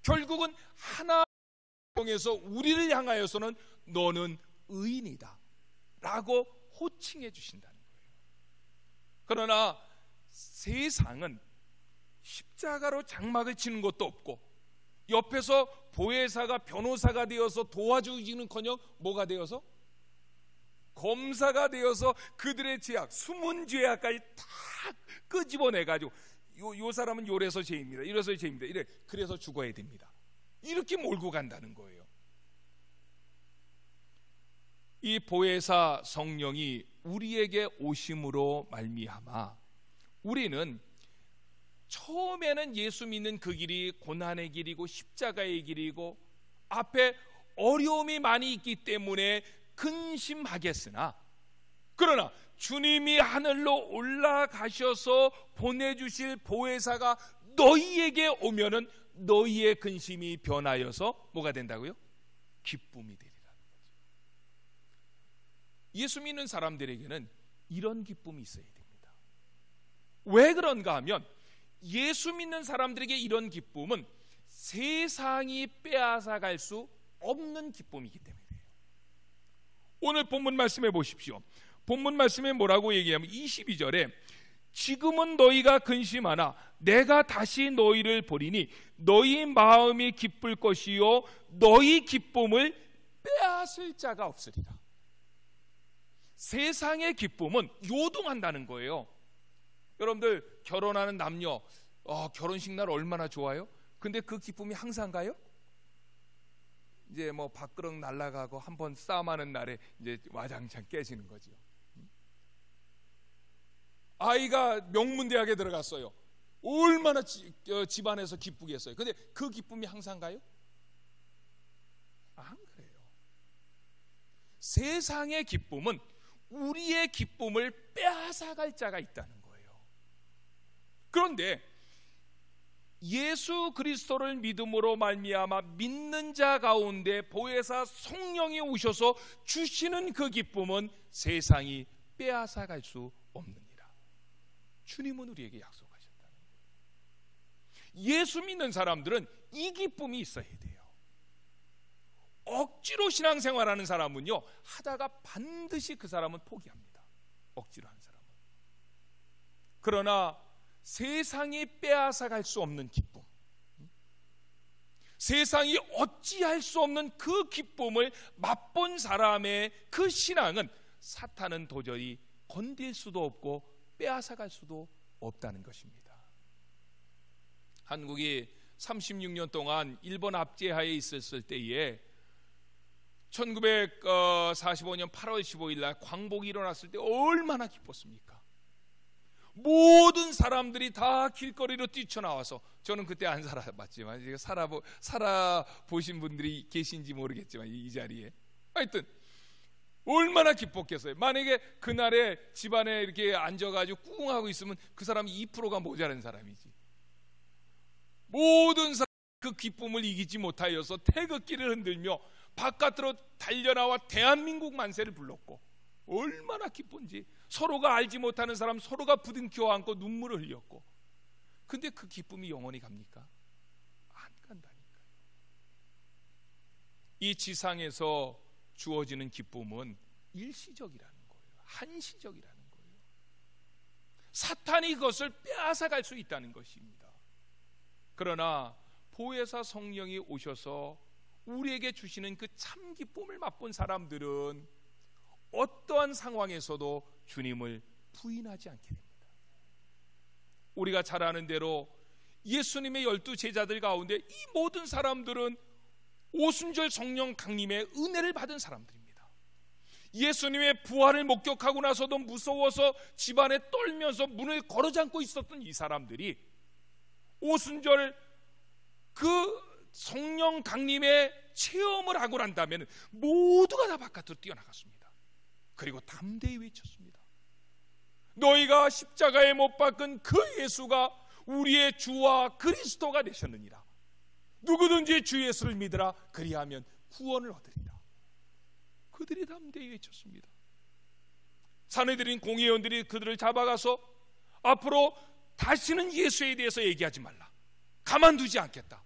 결국은 하나님을 통해서 우리를 향하여서는 너는 의인이다 라고 호칭해 주신다는 거예요. 그러나 세상은 십자가로 장막을 치는 것도 없고 옆에서 보혜사가 변호사가 되어서 도와주기는커녕 뭐가 되어서? 검사가 되어서 그들의 죄악, 숨은 죄악까지 다 끄집어내가지고 요 사람은 요래서 죄입니다, 이래서 죄입니다, 이래, 그래서 죽어야 됩니다, 이렇게 몰고 간다는 거예요. 이 보혜사 성령이 우리에게 오심으로 말미암아 우리는 처음에는 예수 믿는 그 길이 고난의 길이고 십자가의 길이고 앞에 어려움이 많이 있기 때문에 근심하겠으나, 그러나 주님이 하늘로 올라가셔서 보내주실 보혜사가 너희에게 오면은 너희의 근심이 변하여서 뭐가 된다고요? 기쁨이 되리라. 예수 믿는 사람들에게는 이런 기쁨이 있어야 됩니다. 왜 그런가 하면 예수 믿는 사람들에게 이런 기쁨은 세상이 빼앗아갈 수 없는 기쁨이기 때문이에요. 오늘 본문 말씀해 보십시오. 본문 말씀에 뭐라고 얘기하면 22절에 지금은 너희가 근심하나 내가 다시 너희를 보리니 너희 마음이 기쁠 것이요 너희 기쁨을 빼앗을 자가 없으리라. 세상의 기쁨은 요동한다는 거예요. 여러분들 결혼하는 남녀 결혼식 날 얼마나 좋아요? 근데 그 기쁨이 항상 가요? 이제 뭐 밥그릇 날아가고 한번 싸움하는 날에 이제 와장창 깨지는 거죠. 아이가 명문대학에 들어갔어요. 얼마나 집안에서 기쁘겠어요. 근데 그 기쁨이 항상 가요? 안 그래요. 세상의 기쁨은 우리의 기쁨을 빼앗아갈 자가 있다는 거예요. 그런데 예수 그리스도를 믿음으로 말미암아 믿는 자 가운데 보혜사 성령이 오셔서 주시는 그 기쁨은 세상이 빼앗아갈 수 없느니라. 주님은 우리에게 약속하셨다는 거예요. 예수 믿는 사람들은 이 기쁨이 있어야 돼요. 억지로 신앙생활하는 사람은요 하다가 반드시 그 사람은 포기합니다. 억지로 하는 사람은. 그러나 세상이 빼앗아갈 수 없는 기쁨, 세상이 어찌할 수 없는 그 기쁨을 맛본 사람의 그 신앙은 사탄은 도저히 건들 수도 없고 빼앗아갈 수도 없다는 것입니다. 한국이 36년 동안 일본 압제하에 있었을 때에 1945년 8월 15일 날 광복이 일어났을 때 얼마나 기뻤습니까? 모든 사람들이 다 길거리로 뛰쳐나와서, 저는 그때 안 살아봤지만 살아보신 분들이 계신지 모르겠지만 이 자리에 하여튼 얼마나 기뻤겠어요. 만약에 그날에 집안에 이렇게 앉아가지고 꿍하고 있으면 그 사람이 2%가 모자란 사람이지. 모든 사람 그 기쁨을 이기지 못하여서 태극기를 흔들며 바깥으로 달려나와 대한민국 만세를 불렀고, 얼마나 기쁜지. 서로가 알지 못하는 사람 서로가 부둥켜 안고 눈물을 흘렸고. 근데 그 기쁨이 영원히 갑니까? 안 간다니까요. 이 지상에서 주어지는 기쁨은 일시적이라는 거예요. 한시적이라는 거예요. 사탄이 그것을 빼앗아갈 수 있다는 것입니다. 그러나 보혜사 성령이 오셔서 우리에게 주시는 그 참 기쁨을 맛본 사람들은 어떠한 상황에서도 주님을 부인하지 않게 됩니다. 우리가 잘 아는 대로 예수님의 12 제자들 가운데 이 모든 사람들은 오순절 성령 강림의 은혜를 받은 사람들입니다. 예수님의 부활을 목격하고 나서도 무서워서 집안에 떨면서 문을 걸어잠고 있었던 이 사람들이 오순절 그 성령 강림의 체험을 하고 난 다음에는 모두가 다 바깥으로 뛰어나갔습니다. 그리고 담대히 외쳤습니다. 너희가 십자가에 못 박은 그 예수가 우리의 주와 그리스도가 되셨느니라. 누구든지 주 예수를 믿으라. 그리하면 구원을 얻으리라. 그들이 담대히 외쳤습니다. 사내들인 공회원들이 그들을 잡아가서 앞으로 다시는 예수에 대해서 얘기하지 말라. 가만두지 않겠다.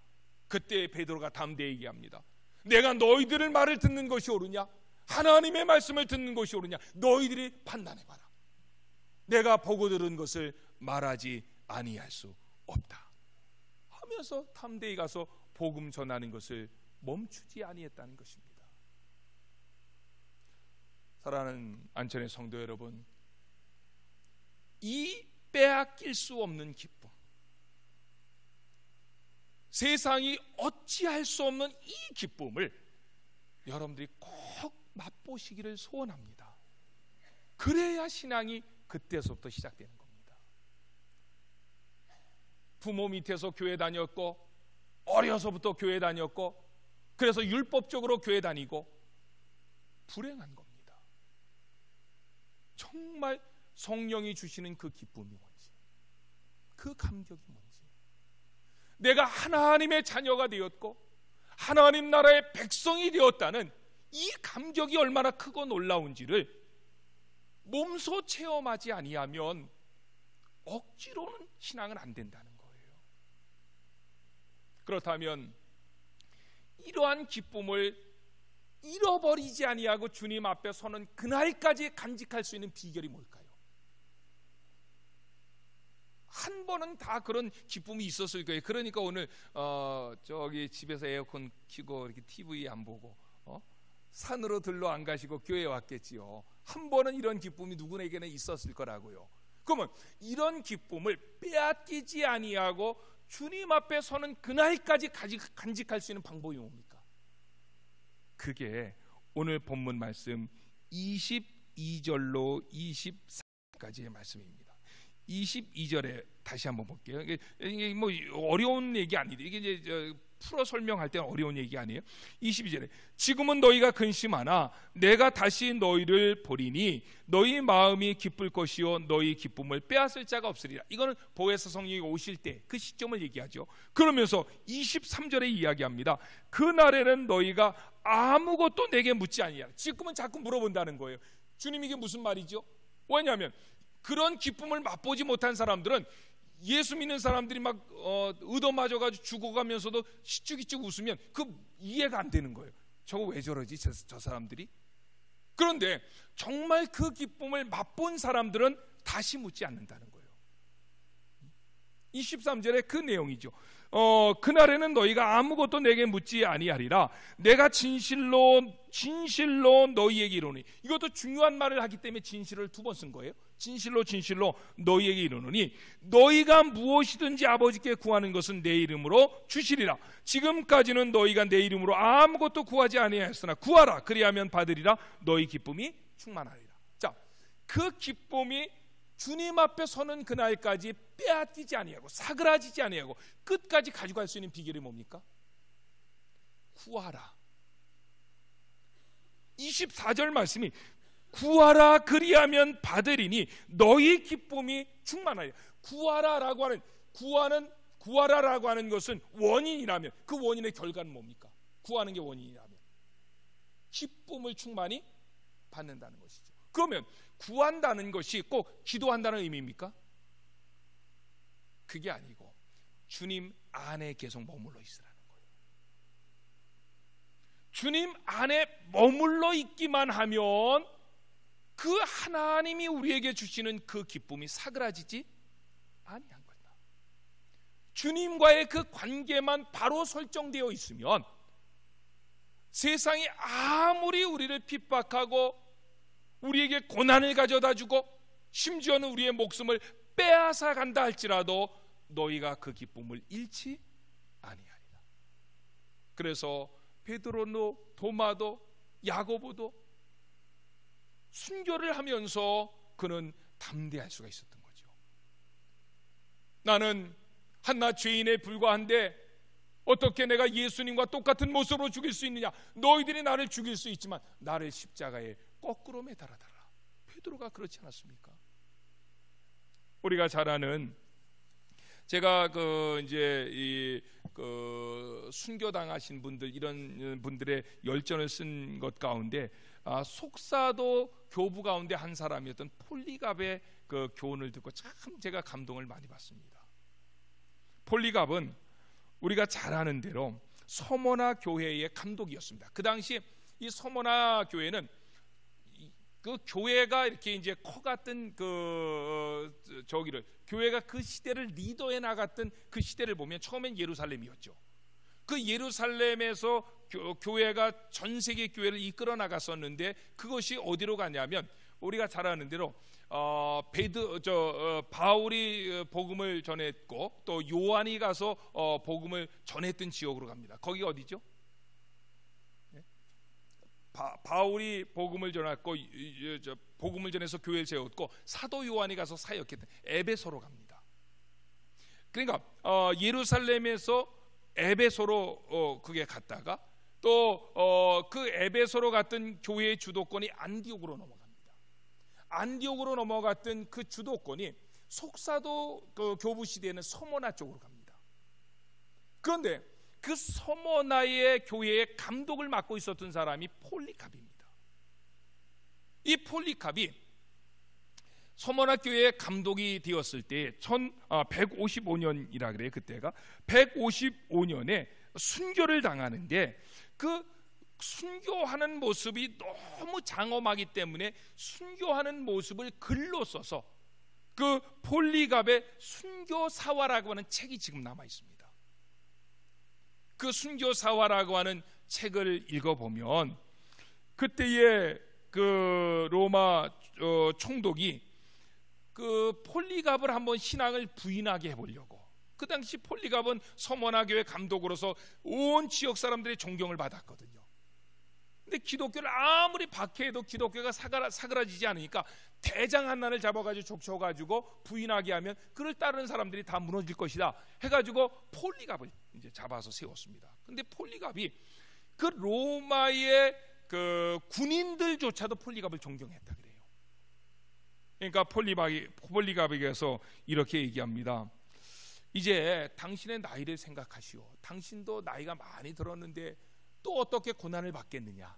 그때 베드로가 담대히 얘기합니다. 내가 너희들의 말을 듣는 것이 옳으냐, 하나님의 말씀을 듣는 것이 옳으냐, 너희들이 판단해봐라. 내가 보고 들은 것을 말하지 아니할 수 없다 하면서 담대히 가서 복음 전하는 것을 멈추지 아니했다는 것입니다. 사랑하는 안천의 성도 여러분, 이 빼앗길 수 없는 기쁨, 세상이 어찌할 수 없는 이 기쁨을 여러분들이 꼭 맛보시기를 소원합니다. 그래야 신앙이 그때서부터 시작되는 겁니다. 부모 밑에서 교회 다녔고, 어려서부터 교회 다녔고, 그래서 율법적으로 교회 다니고 불행한 겁니다. 정말 성령이 주시는 그 기쁨이 뭔지, 그 감격이 뭔지, 내가 하나님의 자녀가 되었고 하나님 나라의 백성이 되었다는 이 감격이 얼마나 크고 놀라운지를 몸소 체험하지 아니하면 억지로는 신앙은 안 된다는 거예요. 그렇다면 이러한 기쁨을 잃어버리지 아니하고 주님 앞에 서는 그날까지 간직할 수 있는 비결이 뭘까요? 한 번은 다 그런 기쁨이 있었을 거예요. 그러니까 오늘 저기 집에서 에어컨 켜고 이렇게 TV 안 보고 산으로 들러 안 가시고 교회에 왔겠지요. 한 번은 이런 기쁨이 누구에게는 있었을 거라고요. 그러면 이런 기쁨을 빼앗기지 아니하고 주님 앞에 서는 그날까지 간직할 수 있는 방법이 뭡니까? 그게 오늘 본문 말씀 22절로 24절까지의 말씀입니다. 22절에 다시 한번 볼게요. 이게 뭐 어려운 얘기 아니에요. 이게 이제 풀어 설명할 때는 어려운 얘기 아니에요. 22절에 지금은 너희가 근심하나 내가 다시 너희를 보리니 너희 마음이 기쁠 것이요 너희 기쁨을 빼앗을 자가 없으리라. 이거는 보혜사 성령이 오실 때 그 시점을 얘기하죠. 그러면서 23절에 이야기합니다. 그날에는 너희가 아무것도 내게 묻지 아니하라. 지금은 자꾸 물어본다는 거예요. 주님, 이게 무슨 말이죠? 왜냐하면 그런 기쁨을 맛보지 못한 사람들은 예수 믿는 사람들이 막 얻어맞아가지고 죽어가면서도 시쭉시쭉 웃으면 그 이해가 안 되는 거예요. 저거 왜 저러지 저 사람들이? 그런데 정말 그 기쁨을 맛본 사람들은 다시 묻지 않는다는 거예요. 23절에 그 내용이죠. 그날에는 너희가 아무것도 내게 묻지 아니하리라. 내가 진실로 너희에게 이르노니. 이것도 중요한 말을 하기 때문에 진실을 두 번 쓴 거예요. 진실로 너희에게 이르노니 너희가 무엇이든지 아버지께 구하는 것은 내 이름으로 주시리라. 지금까지는 너희가 내 이름으로 아무것도 구하지 아니하였으나 구하라. 그리하면 받으리라. 너희 기쁨이 충만하리라. 자, 그 기쁨이 주님 앞에 서는 그날까지 빼앗기지 아니하고 사그라지지 아니하고 끝까지 가져갈 수 있는 비결이 뭡니까? 구하라. 24절 말씀이 구하라 그리하면 받으리니 너희 기쁨이 충만하리라. 구하라라고 하는 것은 원인이라면 그 원인의 결과는 뭡니까? 구하는 게 원인이라면 기쁨을 충만히 받는다는 것이죠. 그러면 구한다는 것이 꼭 기도한다는 의미입니까? 그게 아니고 주님 안에 계속 머물러 있으라는 거예요. 주님 안에 머물러 있기만 하면 그 하나님이 우리에게 주시는 그 기쁨이 사그라지지 아니한 거다. 주님과의 그 관계만 바로 설정되어 있으면 세상이 아무리 우리를 핍박하고 우리에게 고난을 가져다 주고 심지어는 우리의 목숨을 빼앗아 간다 할지라도 너희가 그 기쁨을 잃지 아니하리라. 그래서 베드로도 도마도 야고보도 순교를 하면서 그는 담대할 수가 있었던 거죠. 나는 한낱 죄인에 불과한데 어떻게 내가 예수님과 똑같은 모습으로 죽일 수 있느냐? 너희들이 나를 죽일 수 있지만 나를 십자가에 거꾸로 매달아달라. 베드로가 그렇지 않았습니까? 우리가 잘 아는, 제가 순교당하신 분들, 이런 분들의 열전을 쓴 것 가운데 속사도 교부 가운데 한 사람이었던 폴리갑의 그 교훈을 듣고 참 제가 감동을 많이 받습니다. 폴리갑은 우리가 잘 아는 대로 서머나 교회의 감독이었습니다. 그 당시 이 서머나 교회는 그 교회가 이렇게 이제 커갔던 교회가 그 시대를 리더해 나갔던 그 시대를 보면 처음엔 예루살렘이었죠. 그 예루살렘에서 교회가 전 세계 교회를 이끌어 나갔었는데 그것이 어디로 가냐면 우리가 잘 아는 대로 바울이 복음을 전했고 또 요한이 가서 복음을 전했던 지역으로 갑니다. 거기가 어디죠? 바울이 복음을 전했고 복음을 전해서 교회를 세웠고 사도 요한이 가서 사역했던 에베소로 갑니다. 그러니까 예루살렘에서 에베소로 그게 갔다가 또 그 에베소로 갔던 교회의 주도권이 안디옥으로 넘어갑니다. 안디옥으로 넘어갔던 그 주도권이 속사도 그 교부 시대에는 서머나 쪽으로 갑니다. 그런데 그 서머나의 교회의 감독을 맡고 있었던 사람이 폴리캅입니다. 이 폴리캅이 서머나 교회의 감독이 되었을 때 1155년이라 그래요. 그때가 155년에 순교를 당하는데, 그 순교하는 모습이 너무 장엄하기 때문에 순교하는 모습을 글로 써서 그 폴리갑의 순교사화라고 하는 책이 지금 남아 있습니다. 그 순교사화라고 하는 책을 읽어보면 그때의 그 로마 총독이 그 폴리갑을 한번 신앙을 부인하게 해보려고, 그 당시 폴리갑은 서머나 교회 감독으로서 온 지역 사람들의 존경을 받았거든요. 근데 기독교를 아무리 박해해도 기독교가 사그라지지 않으니까 대장 하나를 잡아가지고 족쳐가지고 부인하게 하면 그를 따르는 사람들이 다 무너질 것이다 해가지고 폴리갑을 이제 잡아서 세웠습니다. 근데 폴리갑이 그 로마의 그 군인들조차도 폴리갑을 존경했다 그래요. 그러니까 폴리갑에게서 이렇게 얘기합니다. 이제 당신의 나이를 생각하시오. 당신도 나이가 많이 들었는데 또 어떻게 고난을 받겠느냐,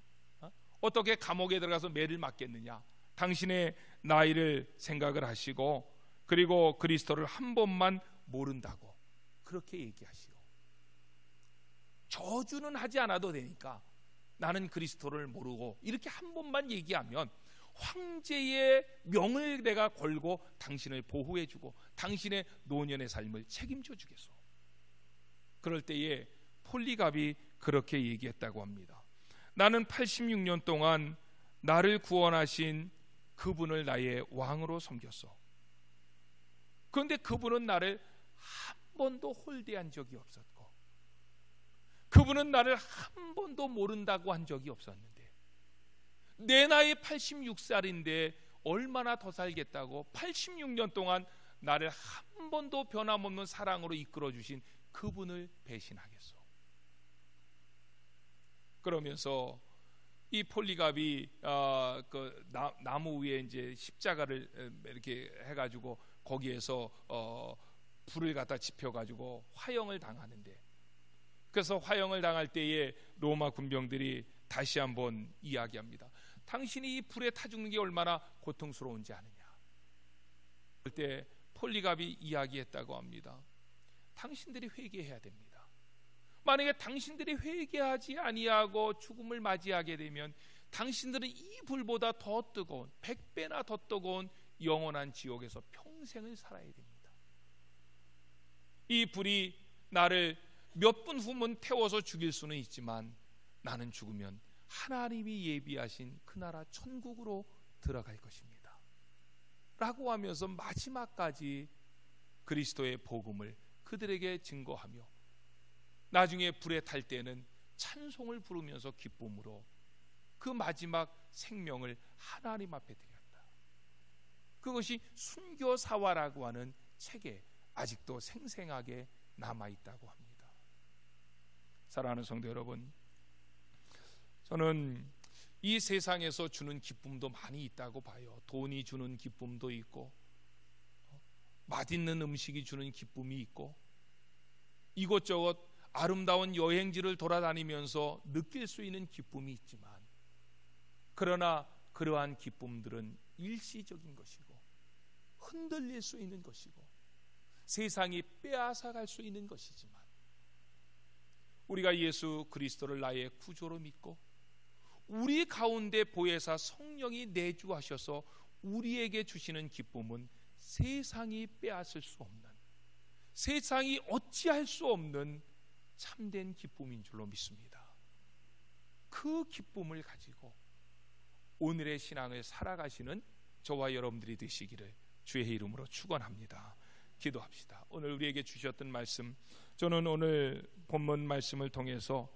어떻게 감옥에 들어가서 매를 맞겠느냐. 당신의 나이를 생각을 하시고 그리고 그리스도를 한 번만 모른다고 그렇게 얘기하시오. 저주는 하지 않아도 되니까 나는 그리스도를 모르고 이렇게 한 번만 얘기하면 황제의 명을 내가 걸고 당신을 보호해주고 당신의 노년의 삶을 책임져 주겠소. 그럴 때에 폴리갑이 그렇게 얘기했다고 합니다. 나는 86년 동안 나를 구원하신 그분을 나의 왕으로 섬겼어. 그런데 그분은 나를 한 번도 홀대한 적이 없었고, 그분은 나를 한 번도 모른다고 한 적이 없었는데, 내 나이 86살인데 얼마나 더 살겠다고 86년 동안 나를 한 번도 변함없는 사랑으로 이끌어 주신 그분을 배신하겠소. 그러면서 이 폴리갑이 그 나무 위에 이제 십자가를 이렇게 해가지고 거기에서 불을 갖다 지펴가지고 화형을 당하는데, 그래서 화형을 당할 때에 로마 군병들이 다시 한번 이야기합니다. 당신이 이 불에 타 죽는 게 얼마나 고통스러운지 아느냐. 그때 폴리갑이 이야기했다고 합니다. 당신들이 회개해야 됩니다. 만약에 당신들이 회개하지 아니하고 죽음을 맞이하게 되면 당신들은 이 불보다 더 뜨거운 100배나 더 뜨거운 영원한 지옥에서 평생을 살아야 됩니다. 이 불이 나를 몇 분 후면 태워서 죽일 수는 있지만 나는 죽으면 하나님이 예비하신 그 나라 천국으로 들어갈 것입니다 라고 하면서 마지막까지 그리스도의 복음을 그들에게 증거하며 나중에 불에 탈 때는 찬송을 부르면서 기쁨으로 그 마지막 생명을 하나님 앞에 드렸다. 그것이 순교사화라고 하는 책에 아직도 생생하게 남아있다고 합니다. 사랑하는 성도 여러분, 저는 이 세상에서 주는 기쁨도 많이 있다고 봐요. 돈이 주는 기쁨도 있고, 맛있는 음식이 주는 기쁨이 있고, 이것저것 아름다운 여행지를 돌아다니면서 느낄 수 있는 기쁨이 있지만, 그러나 그러한 기쁨들은 일시적인 것이고 흔들릴 수 있는 것이고 세상이 빼앗아갈 수 있는 것이지만, 우리가 예수 그리스도를 나의 구조로 믿고 우리 가운데 보혜사 성령이 내주하셔서 우리에게 주시는 기쁨은 세상이 빼앗을 수 없는, 세상이 어찌할 수 없는 참된 기쁨인 줄로 믿습니다. 그 기쁨을 가지고 오늘의 신앙을 살아가시는 저와 여러분들이 되시기를 주의 이름으로 축원합니다. 기도합시다. 오늘 우리에게 주셨던 말씀, 저는 오늘 본문 말씀을 통해서